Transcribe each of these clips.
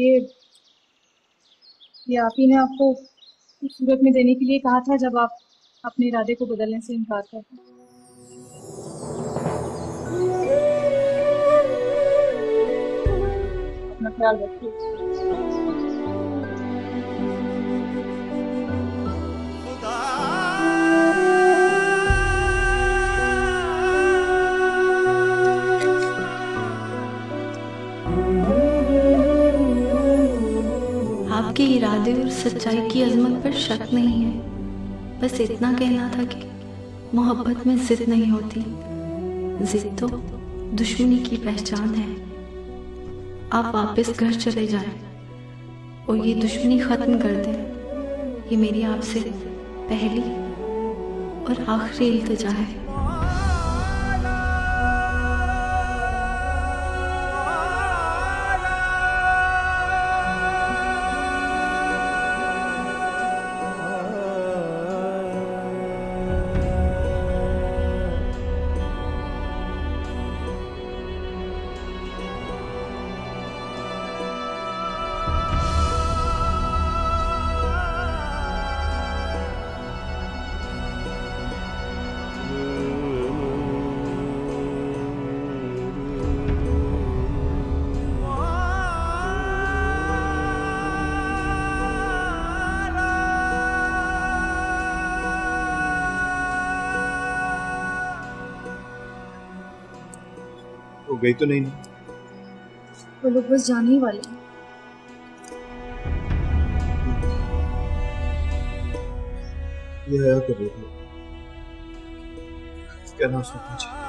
ये आप ही ने आपको सूरत में देने के लिए कहा था जब आप अपने इरादे को बदलने से इनकार करते। अपना ख्याल रखिए। आपके इरादे और सच्चाई की अजमत पर शक नहीं है, बस इतना कहना था कि मोहब्बत में जिद नहीं होती, जिद तो दुश्मनी की पहचान है। आप वापस घर चले जाएं और ये दुश्मनी खत्म कर दें। ये मेरी आपसे पहली और आखिरी इल्तिजा है। वो गई तो नहीं ना? वो लोग बस जाने ही वाले हैं। ये है कर रही थी, क्या नाम सुनना चाहिए?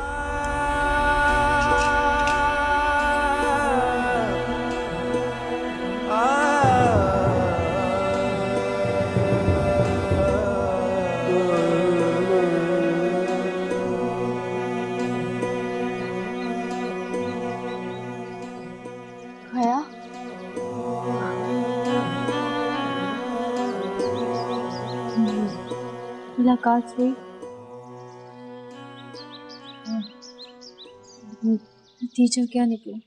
मुलाकात हुई, नतीजा क्या निकला?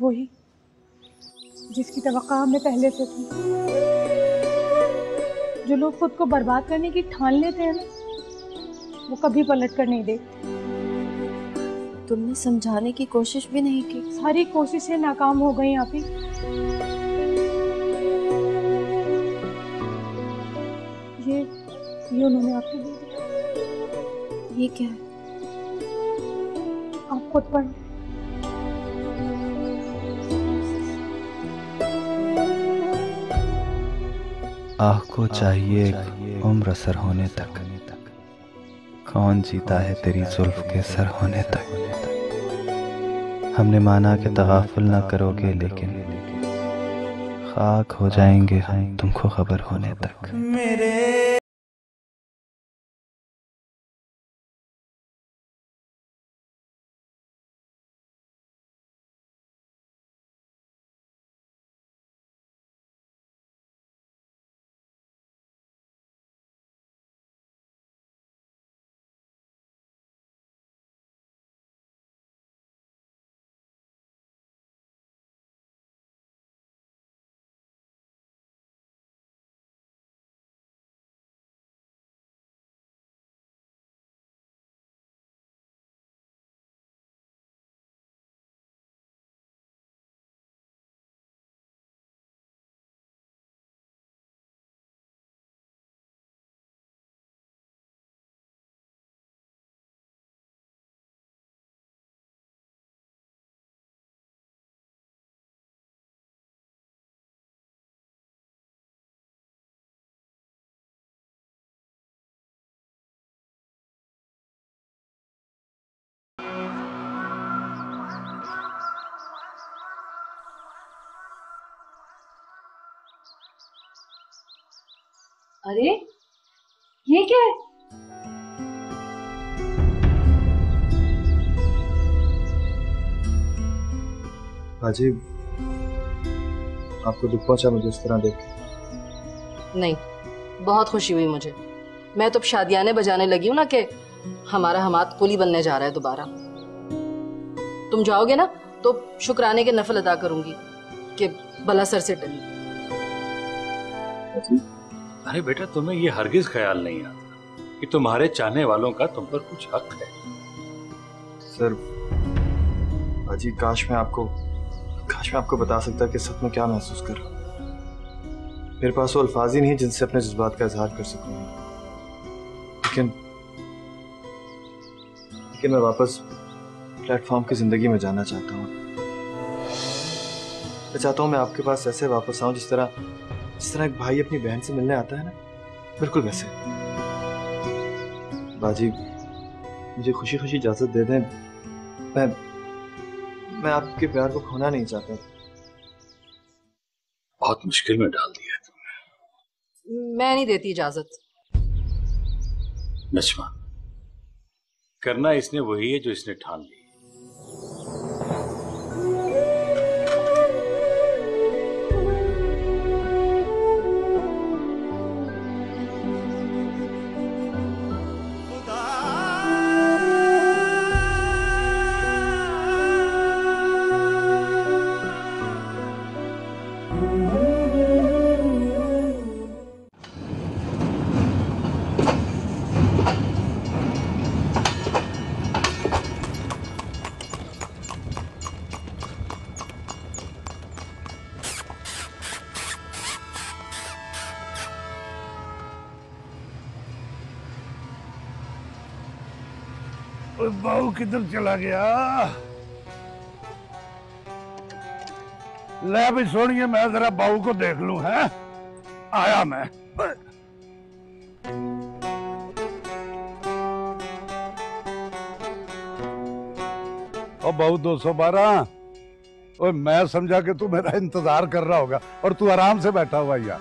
वही जिसकी तवक्का हमें पहले से थी। जो लोग खुद को बर्बाद करने की ठान लेते हैं ना, वो कभी पलट कर नहीं देखते। तुमने समझाने की कोशिश भी नहीं की? सारी कोशिशें नाकाम हो गई आप ही। ये उन्होंने आपको दे दिया। ये क्या है? आप खुद पढ़ो। आह को चाहिए उम्र सर होने तक, कौन जीता है तेरी जुल्फ के सर होने तक। हमने माना कि तगाफुल ना करोगे, लेकिन खाक हो जाएंगे हम तुमको खबर होने तक। मेरे अरे ये क्या है? हाजी, आपको दुख पहुंचा मुझे इस तरह देख के? नहीं, बहुत खुशी हुई मुझे। मैं तो शादियाने बजाने लगी हूँ ना कि हमारा हमाद कुली बनने जा रहा है दोबारा। तुम जाओगे ना तो शुक्राने के नफल अदा करूंगी कि बला सर से टली। अरे बेटा, तुम्हें ये हरगिज ख्याल नहीं आता कि तुम्हारे चाहने वालों का तुम पर कुछ हक है? सर बाजी, काश मैं आपको बता सकता कि सच में क्या महसूस कर रहा हूँ। मेरे पास वो अल्फाज ही नहीं जिनसे अपने जज्बात का इजहार कर सकूं। लेकिन मैं वापस प्लेटफॉर्म की जिंदगी में जाना चाहता हूँ। मैं चाहता हूँ मैं आपके पास ऐसे वापस आऊं जिस तरह एक भाई अपनी बहन से मिलने आता है ना, बिल्कुल वैसे। बाजी, मुझे खुशी खुशी इजाजत दे दें। मैं आपके प्यार को खोना नहीं चाहता। बहुत मुश्किल में डाल दिया है तुमने। मैं नहीं देती इजाजत। नजमा, करना इसने वही है जो इसने ठान ली। बाबू किधर चला गया? ले भी सोनिए, मैं जरा बाबू को देख लूं। है आया मैं। ओ बाबू 212। ओ मैं समझा कि तू मेरा इंतजार कर रहा होगा और तू आराम से बैठा हुआ यार।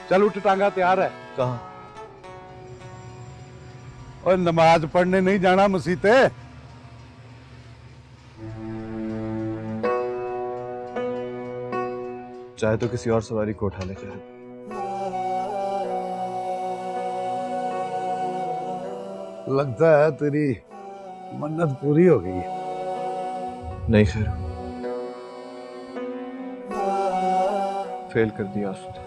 चल उठ, टांगा तैयार है। कहाँ? और नमाज पढ़ने नहीं जाना मसीते? चाहे तो किसी और सवारी को उठा ले। चाहे लगता है तेरी मन्नत पूरी हो गई। नहीं, खैर फेल कर दिया उसने।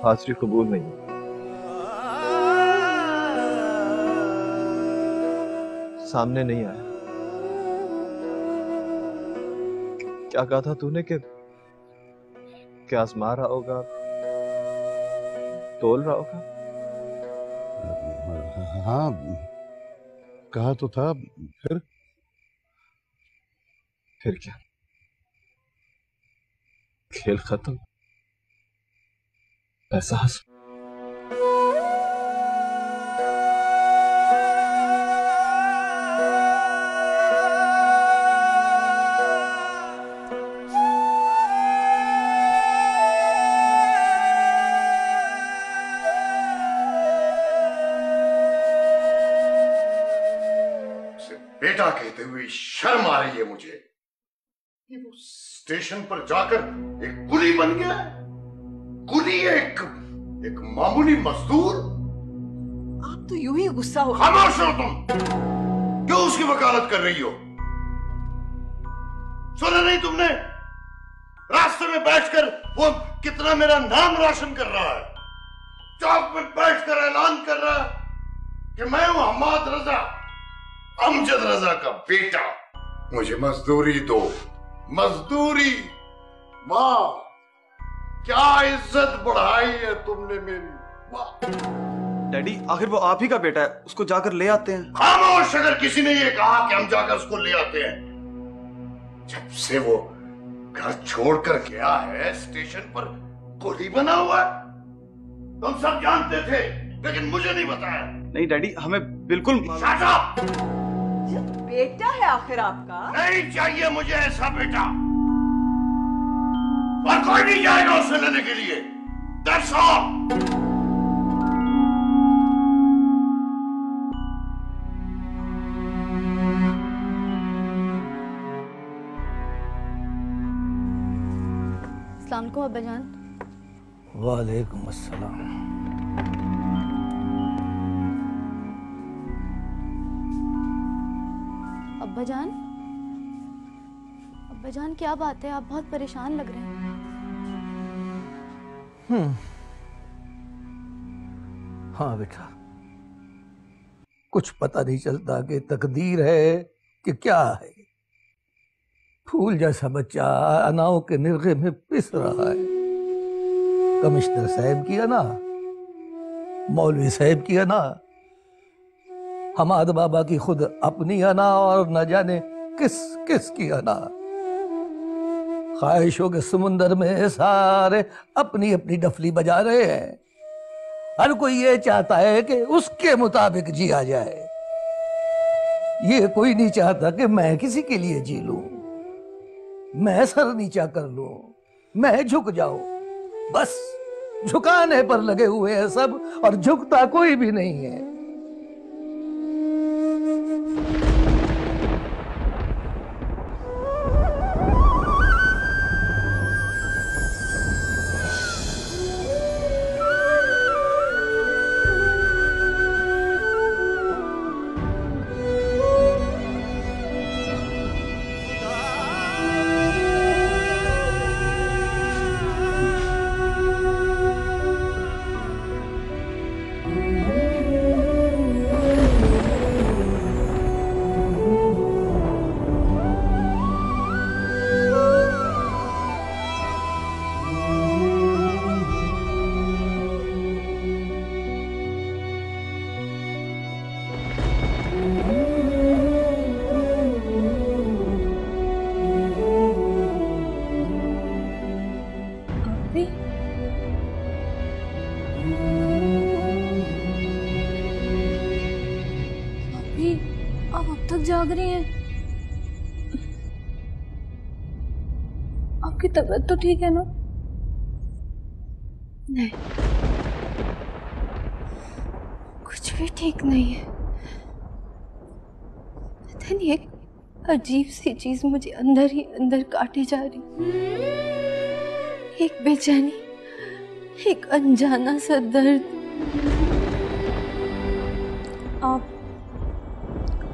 हाजिरी कबूल नहीं। सामने नहीं आया। क्या कहा था तूने कि आजमा रहा होगा, तोल रहा होगा? हाँ कहा तो था। फिर क्या? खेल खत्म। एहसास बेटा कहते हुए शर्म आ रही है मुझे कि वो स्टेशन पर जाकर एक कुली बन गया। कुली, एक मामूली मजदूर। आप तो यूं ही गुस्सा हो। खामोश हो तुम। क्यों उसकी वकालत कर रही हो? सुना नहीं तुमने? रास्ते में बैठकर वो कितना मेरा नाम रोशन कर रहा है। चौक में बैठकर ऐलान कर रहा है कि मैं हूं हम्माद रजा, अमजद रजा का बेटा। मुझे मजदूरी दो, मजदूरी। वाह, क्या इज्जत बढ़ाई है तुमने मेरी। वाह। डैडी, आखिर वो आप ही का बेटा है, उसको जाकर ले आते हैं। खामोश। अगर किसी ने ये कहा कि हम जाकर उसको ले आते हैं, जब से वो घर छोड़कर गया है स्टेशन पर कुली बना हुआ है। तुम सब जानते थे लेकिन मुझे नहीं बताया। नहीं डैडी, हमें बिल्कुल। Shut up! बेटा है आखिर आपका। नहीं चाहिए मुझे ऐसा बेटा, और कोई नहीं जाएगा उसे लेने के लिए। That's all. अस्सलाम वालेकुम अब्बाजान। वालेकुम अस्सलाम। अब्बा जान क्या बात है? आप बहुत परेशान लग रहे हैं। हाँ बेटा, कुछ पता नहीं चलता कि तकदीर है कि क्या है। फूल जैसा बच्चा अनाओं के निर्गे में पिस रहा है। कमिश्नर साहब की अना, मौलवी साहब की अना, हमाद बाबा की खुद अपनी अना, और न जाने किस किस की अना। ख्वाहिशों के समुंदर में सारे अपनी अपनी डफली बजा रहे हैं। हर कोई ये चाहता है कि उसके मुताबिक जिया जाए। ये कोई नहीं चाहता कि मैं किसी के लिए जी लूं, मैं सर नीचा कर लूं, मैं झुक जाऊं। बस झुकाने पर लगे हुए हैं सब, और झुकता कोई भी नहीं है। जाग रही हैं? आपकी तबीयत तो ठीक है ना? नहीं, कुछ भी ठीक नहीं है। पता नहीं, एक अजीब सी चीज मुझे अंदर ही अंदर काटी जा रही। एक बेचैनी, एक अनजाना सा दर्द। आप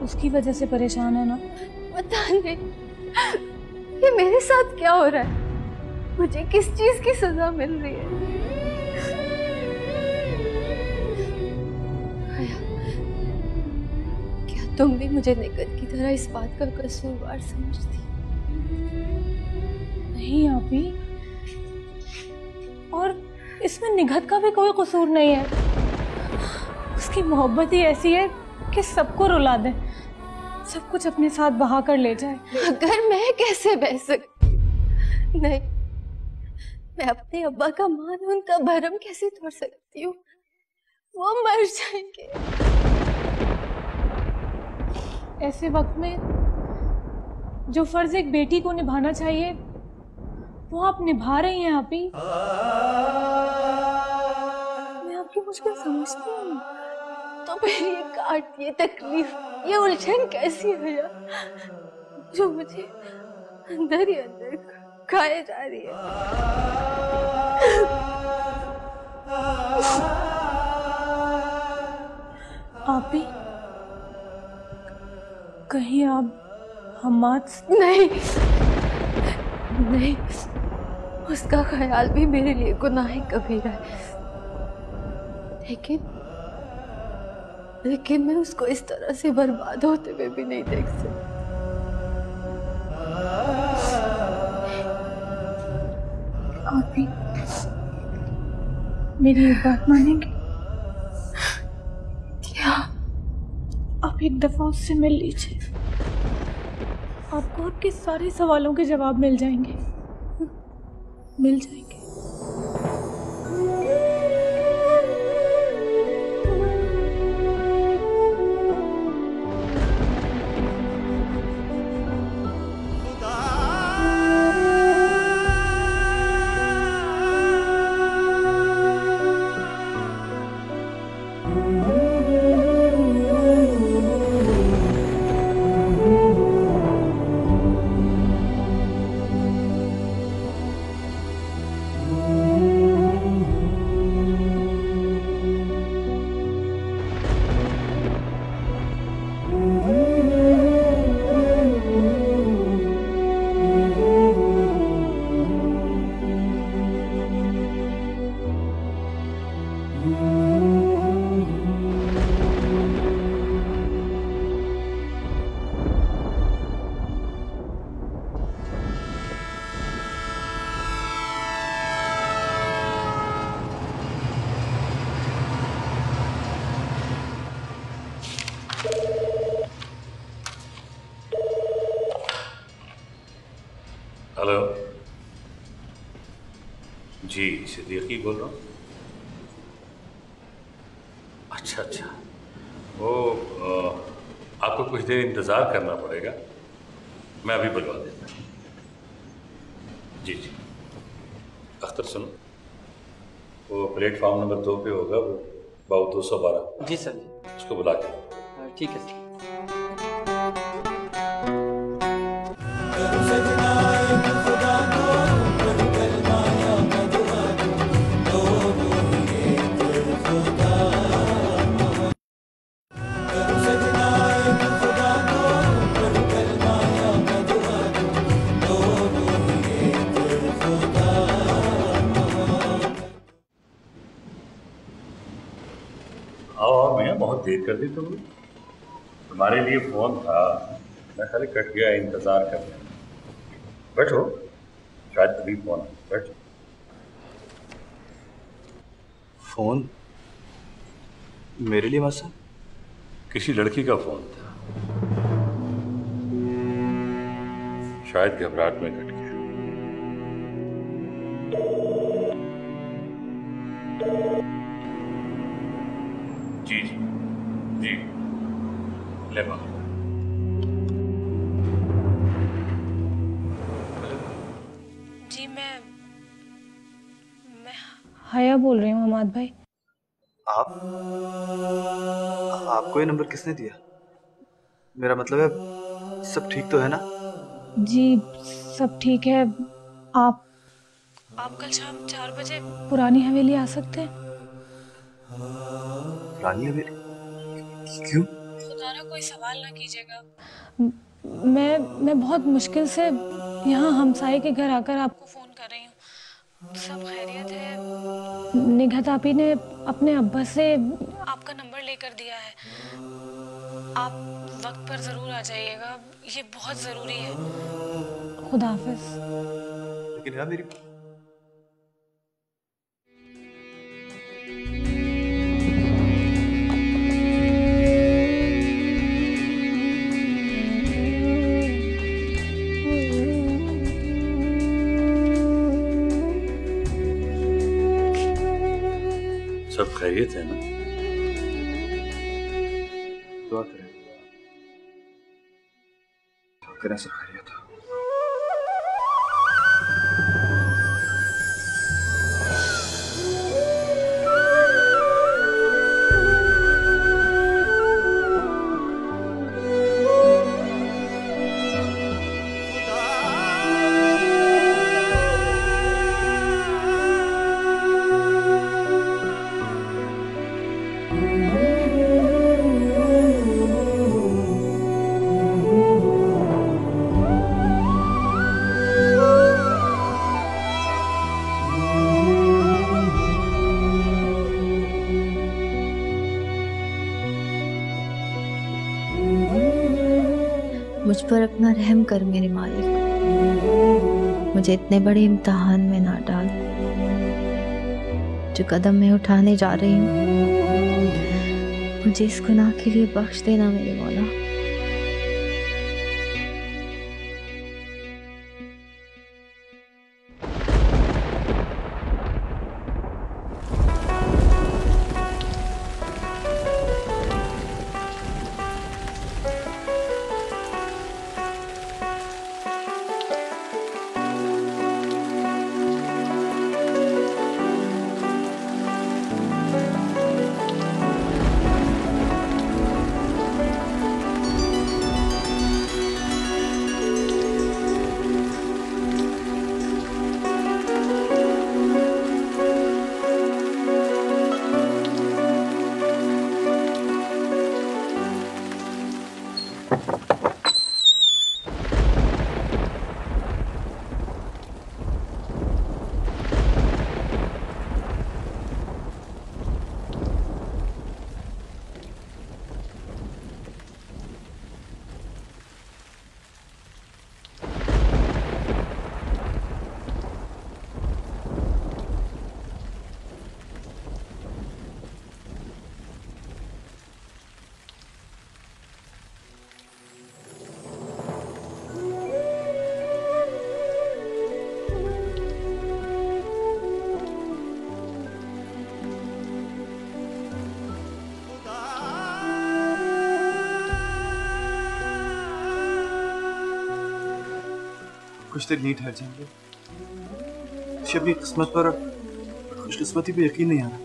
उसकी वजह से परेशान है ना? पता नहीं ये मेरे साथ क्या हो रहा है, मुझे किस चीज की सजा मिल रही है। क्या तुम भी मुझे निकट की तरह इस बात का कसूरवार समझती? नहीं आपी, और इसमें निगहत का भी कोई कसूर नहीं है। उसकी मोहब्बत ही ऐसी है कि सबको रुला दे, सब कुछ अपने साथ बहा कर ले जाए। अगर मैं कैसे बह सकती? नहीं, मैं अपने अब्बा का मान, उनका भरम कैसे तोड़ सकती हूँ? वो मर जाएंगे। ऐसे वक्त में जो फर्ज एक बेटी को निभाना चाहिए वो आप निभा रही हैं आपी। मैं आपकी मुश्किल समझती हूँ। तो फिर ये काट, ये तकलीफ, ये उलझन कैसी है जो मुझे अंदर ही अंदर खाए जा रही है? आपी, कहीं आप हमाद? नहीं नहीं, उसका ख्याल भी मेरे लिए गुनाह कबीरा है। लेकिन मैं उसको इस तरह से बर्बाद होते हुए भी नहीं देख सकती। आपी, मेरी एक बात मानेंगे? क्या? आप एक दफा उससे मिल लीजिए, आपको आपके सारे सवालों के जवाब मिल जाएंगे। मिल जाएंगे। हेलो जी, सिद्दीकी बोल रहा हूँ। अच्छा अच्छा, वो आपको कुछ देर इंतज़ार करना पड़ेगा, मैं अभी बुलवा देता हूँ। जी जी। अख्तर सुनो, वो प्लेटफॉर्म नंबर 2 पे होगा, वो बाउ 212। जी सर। उसको बुला के। ठीक है सर। आओ मैं बहुत देर कर दी तुमने। तुम्हारे लिए फोन था, मैं खाली कट गया इंतजार करने। बैठो, शायद तभी फोन आया। बैठो। फोन मेरे लिए मसा? किसी लड़की का फोन था, शायद घबराहट में कट गया। जी जी जी, ले बाबा। जी मैं हया बोल रही हूँ हमाद भाई। आपको ये नंबर किसने दिया? मेरा मतलब है, सब ठीक तो है ना? जी सब ठीक है। आप कल शाम 4 बजे पुरानी हवेली आ सकते हैं? पुरानी हवेली? क्यों? खुदा ना कोई सवाल ना कीजिएगा। मैं बहुत मुश्किल से यहाँ हमसाये के घर आकर आपको फोन कर रही हूँ। सब खैरियत है? निघत आपी ने अपने अब्बा से आपका नंबर लेकर दिया है। आप वक्त पर जरूर आ जाइएगा, ये बहुत जरूरी है। खुदा हाफिज। लेकिन यार मेरी सब खैरियत है ना? दुआ करें, सब खैरियत हो। मुझ पर अपना रहम कर मेरे मालिक, मुझे इतने बड़े इम्तिहान में ना डाल। जो कदम मैं उठाने जा रही हूँ, मुझे इस गुनाह के लिए बख्श देना मेरे मौला। कुछ देर नहीं ठहर जाएंगे? मुझे अपनी किस्मत पर, खुशकिस्मती पे यकीन नहीं आ रहा।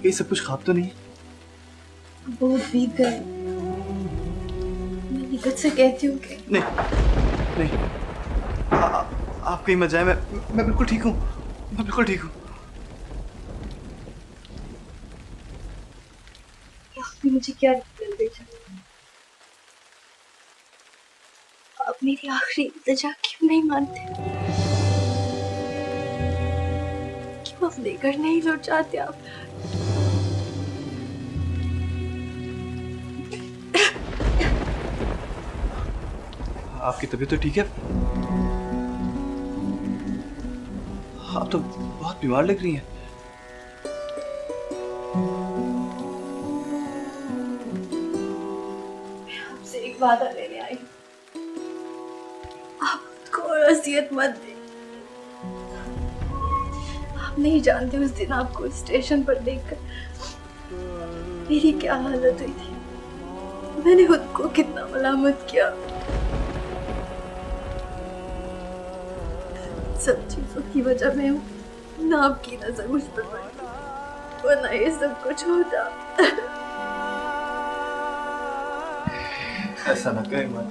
ये सब कुछ ख्वाब तो नहीं? बहुत बीत गए। मैं निकट से कहती हूँ कि नहीं नहीं, आप कहीं मत जाए। मैं बिल्कुल ठीक हूँ, मैं बिल्कुल ठीक हूँ। आपने मुझे क्या निकल भेजा? आप मेरी आखिरी इल्तिजा क्यों नहीं मानते? क्यों अपने घर नहीं लौट जाते आप? आपकी तबीयत तो ठीक है? आप तो बहुत बीमार लग रही हैं। मैं आपसे एक वादा लेने आई हूँ। आप खुद को और असियत मत दें। आप नहीं जानते उस दिन आपको स्टेशन पर देखकर मेरी क्या हालत हुई थी। मैंने खुद को कितना मलामत किया। सब चीजों की वजह मैं हूँ, ना आपकी नजर मुझ पर पड़ती, वरना ये सब कुछ होता। ऐसा ना कहें ईमान।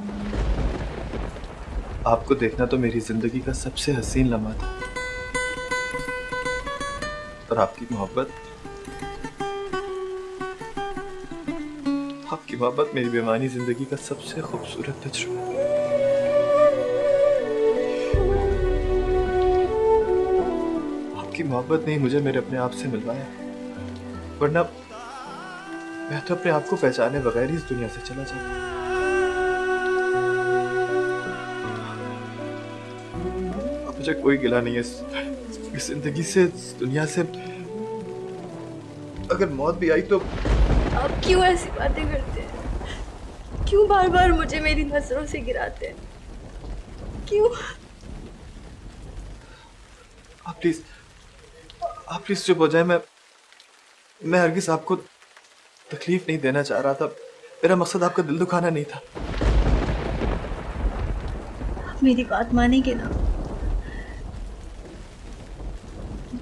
आपको देखना तो मेरी जिंदगी का सबसे हसीन लम्हा था, और आपकी मोहब्बत मेरी बेमानी जिंदगी का सबसे खूबसूरत तजुर्बा है। आपकी मोहब्बत ने मुझे मेरे अपने आप से मिलवाया, वरना मैं तो अपने आप को पहचाने बगैर ही इस दुनिया से चला जाता। अब मुझे कोई गिला नहीं है इस जिंदगी से, इस दुनिया से। अगर मौत भी आई तो। आप क्यों ऐसी बातें करते हैं? क्यों बार बार मुझे मेरी नजरों से गिराते हैं? क्यों? आप प्लीज चुप हो जाए। मैं हरगिज़ आपको तकलीफ नहीं देना चाह रहा था। मेरा मकसद आपका दिल दुखाना नहीं था। आप मेरी बात मानेंगे ना?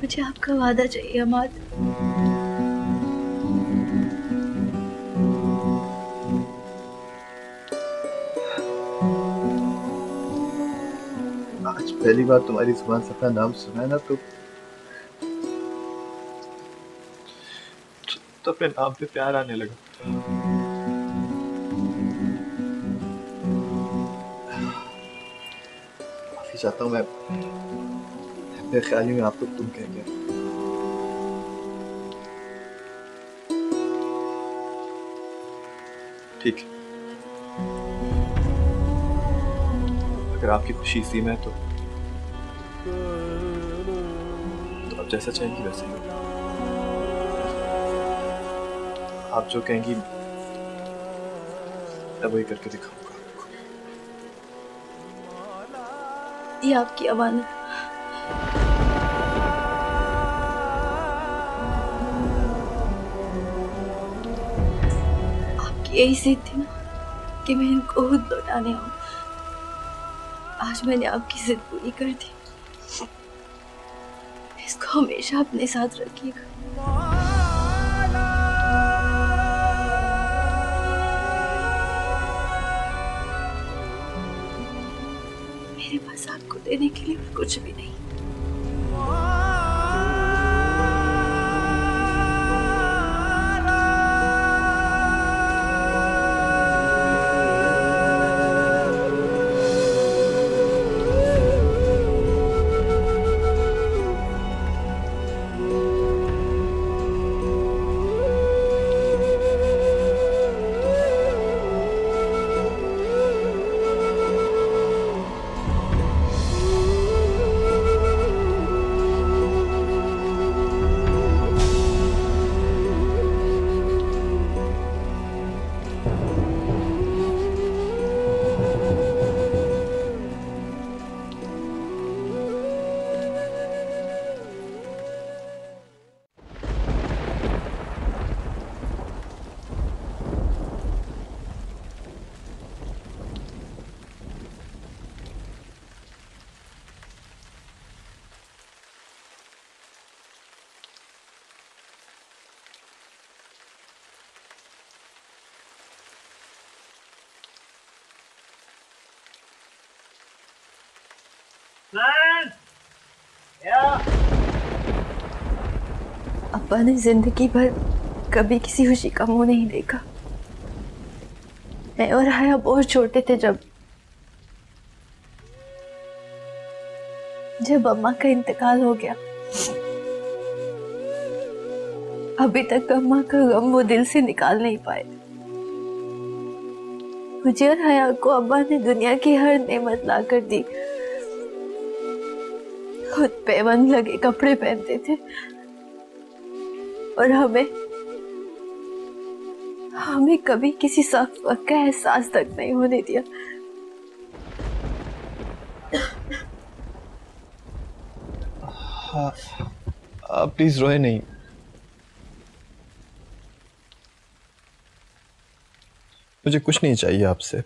मुझे आपका वादा चाहिए अमाद। आज पहली बार तुम्हारी जुबान से अपना नाम सुना है ना, तो अपने नाम पे प्यार आने लगा। माफी चाहता हूँ मैं बेख्याली में आपको तुम कह गया। ठीक है, अगर आपकी खुशी इसी में है तो आप जैसा चाहेंगी वैसे ही। आप जो कहेंगी मैं वही करके दिखाऊंगा आपको। ये आपकी अमानत। आपकी यही जिद थी ना कि मैं इनको खुद लौटाने आऊं। आज मैंने आपकी जिद पूरी कर दी। इसको हमेशा अपने साथ रखिएगा। मेरे पास आपको देने के लिए कुछ भी नहीं। अब्बा ने जिंदगी भर कभी किसी खुशी का मुंह नहीं देखा। मैं और हया बहुत छोटे थे जब अम्मा का इंतकाल हो गया। अभी तक अम्मा का गम वो दिल से निकाल नहीं पाए। मुझे और हया को अब्बा ने दुनिया की हर नेमत ला कर दी। खुद पैबंद लगे कपड़े पहनते थे और हमें कभी किसी सख्त वक्त का एहसास तक नहीं होने दिया। हाँ, आप प्लीज रोए नहीं। मुझे कुछ नहीं चाहिए आपसे।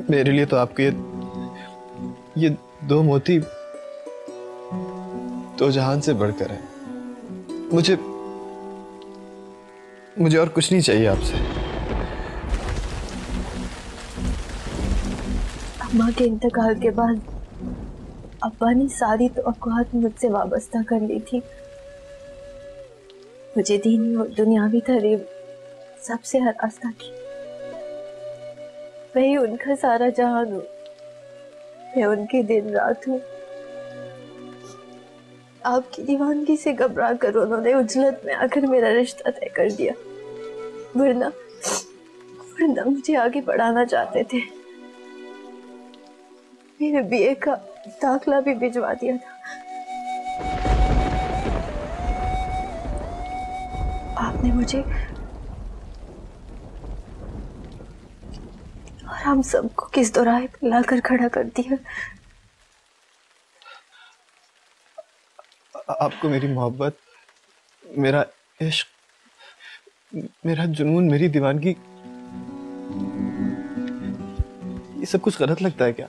मेरे लिए तो आपके ये दो मोती दो जहान से बढ़कर है। मुझे और कुछ नहीं चाहिए आपसे। अम्मा के इंतकाल के बाद अब्बा ने सारी तवक्कुआत मुझसे वाबस्ता कर ली थी। मुझे दीनी और दुनियावी तालीम सबसे हरास्ता की। मैं ही उनका सारा जहान हूँ, मैं उनकी दिन रात हूँ। आपकी दीवानगी से घबरा कर उन्होंने उजलत में आकर मेरा रिश्ता तय कर दिया, वरना मुझे आगे बढ़ाना चाहते थे। मेरे बीए का दाखला भी भिजवा दिया था। आपने मुझे और हम सबको किस दोराहे पे लाकर खड़ा कर दिया। आपको मेरी मोहब्बत, मेरा इश्क, मेरा जुनून, मेरी दीवानगी, ये सब कुछ गलत लगता है क्या?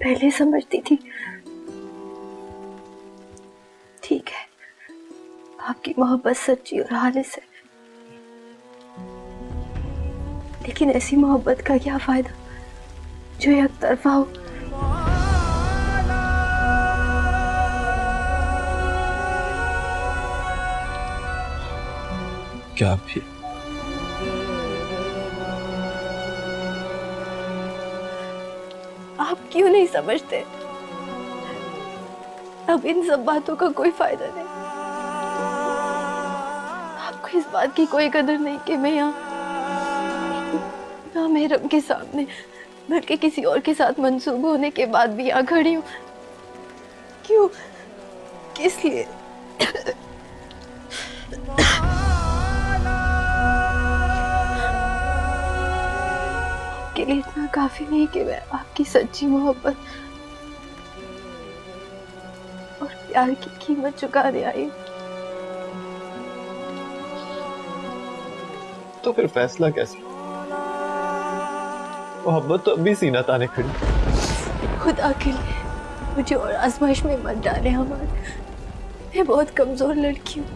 पहले समझती थी, ठीक है, आपकी मोहब्बत सच्ची और खालिस है, लेकिन ऐसी मोहब्बत का क्या फायदा जो एक तरफा हो। क्या भी आप क्यों नहीं समझते? अब इन सब बातों का कोई फायदा नहीं। आपको इस बात की कोई कदर नहीं कि मैं यहाँ ना महरम के सामने बल्कि किसी और के साथ मंसूब होने के बाद भी यहाँ खड़ी हूँ। क्यों? किस लिए? के लिए इतना काफी नहीं कि मैं आपकी सच्ची मोहब्बत और प्यार की कीमत चुकाने आई। तो फिर फैसला कैसे? मोहब्बत तो अभी सीना ताने खड़ी। खुदा के लिए मुझे और आजमाइश में मत डाले हमारे। मैं बहुत कमजोर लड़की हूँ।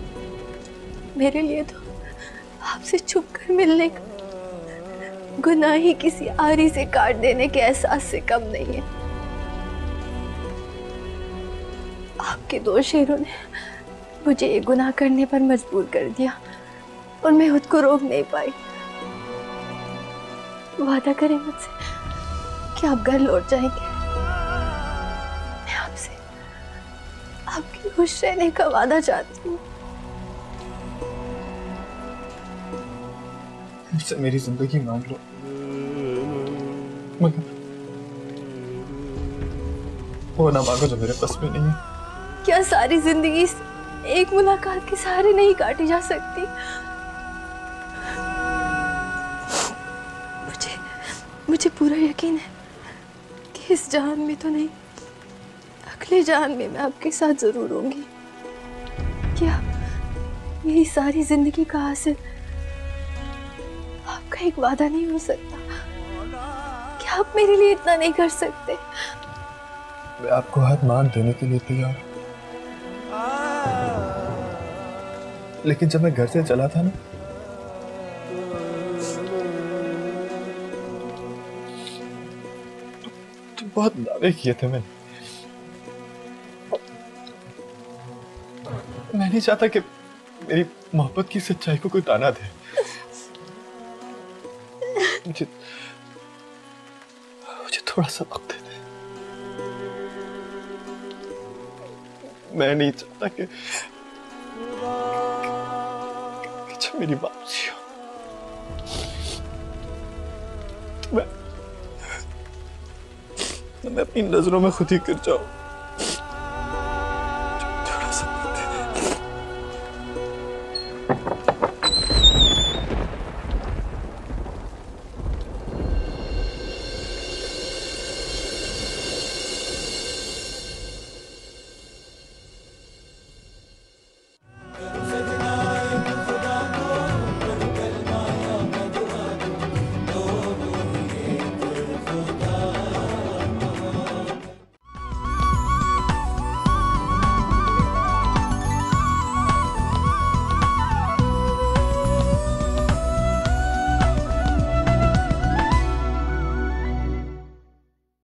मेरे लिए तो आपसे छुप कर मिलने का गुनाह ही किसी आरी से काट देने के एहसास से कम नहीं है। आपके दो शेरों ने मुझे ये गुनाह करने पर मजबूर कर दिया और मैं खुद को रोक नहीं पाई। वादा करें मुझसे कि आप घर लौट जाएंगे। मैं आपसे आपकी खुश रहने का वादा चाहती हूँ। मुझसे मेरी जिंदगी मांग लो, मगर वो ना मांगो जो मेरे पास में नहीं है। क्या सारी जिंदगी एक मुलाकात के सहारे नहीं काटी जा सकती? मुझे पूरा यकीन है कि इस जहान में तो नहीं, अगले जहान में मैं आपके साथ जरूर होंगी। क्या मेरी सारी जिंदगी का हासिल आपका एक वादा नहीं हो सकता? क्या आप मेरे लिए इतना नहीं कर सकते? मैं आपको हाथ मान देने के लिए तैयार, लेकिन जब मैं घर से चला था ना, बहुत दावे किए थे मैंने। मैं नहीं चाहता कि मेरी मोहब्बत की सच्चाई को कोई ताना दे। मुझे थोड़ा सा वक्त दे दे। मैं नहीं चाहता कि जब मेरी वापसी हो तो मैं अपनी नजरों में खुद ही गिर जाऊं।